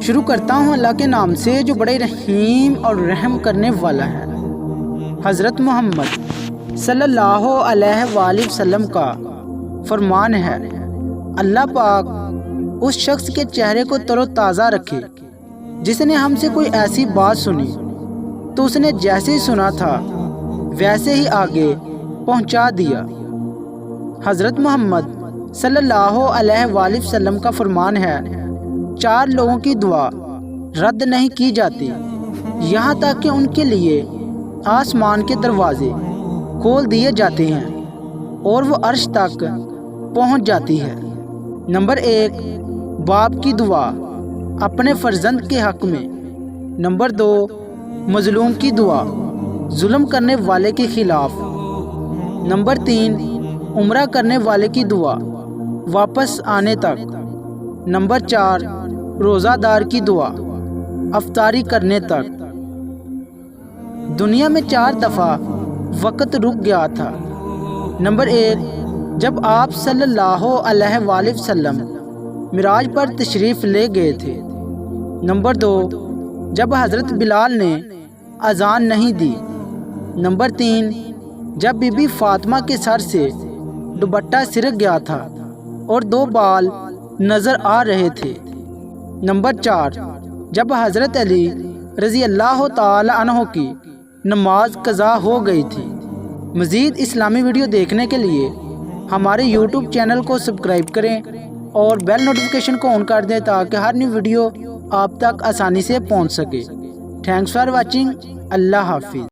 شروع کرتا ہوں اللہ کے نام سے جو بڑے رحیم اور رحم کرنے والا ہے۔ حضرت محمد صلی اللہ علیہ وآلہ وسلم کا فرمان ہے، اللہ پاک اس شخص کے چہرے کو تر و تازہ رکھے جس نے ہم سے کوئی ایسی بات سنی تو اس نے جیسے ہی سنا تھا ویسے ہی آگے پہنچا دیا۔ حضرت محمد صلی اللہ علیہ وآلہ وسلم کا فرمان ہے، 4 لوگوں کی دعا رد نہیں کی جاتی یہاں تک کہ ان کے لیے آسمان کے دروازے کھول دیے جاتے ہیں اور وہ عرش تک پہنچ جاتی ہے۔ نمبر 1، باپ کی دعا اپنے فرزند کے حق میں۔ نمبر 2، مظلوم کی دعا ظلم کرنے والے کے خلاف۔ نمبر 3، عمرہ کرنے والے کی دعا واپس آنے تک۔ نمبر 4، روزہ دار کی دعا افطاری کرنے تک۔ دنیا میں 4 دفعہ وقت رک گیا تھا۔ نمبر 1، جب آپ صلی اللہ علیہ وآلہ وسلم معراج پر تشریف لے گئے تھے۔ نمبر 2، جب حضرت بلال نے اذان نہیں دی۔ نمبر 3، جب بی بی فاطمہ کے سر سے دوپٹہ سرک گیا تھا اور 2 بال نظر آ رہے تھے۔ نمبر 4، جب حضرت علی رضی اللہ تعالی عنہ کی نماز قضا ہو گئی تھی۔ مزید اسلامی ویڈیو دیکھنے کے لیے ہمارے یوٹیوب چینل کو سبسکرائب کریں اور بیل نوٹیفیکیشن کو آن کر دیں تاکہ ہر نیو ویڈیو آپ تک آسانی سے پہنچ سکے۔ Thanks for watching. اللہ حافظ۔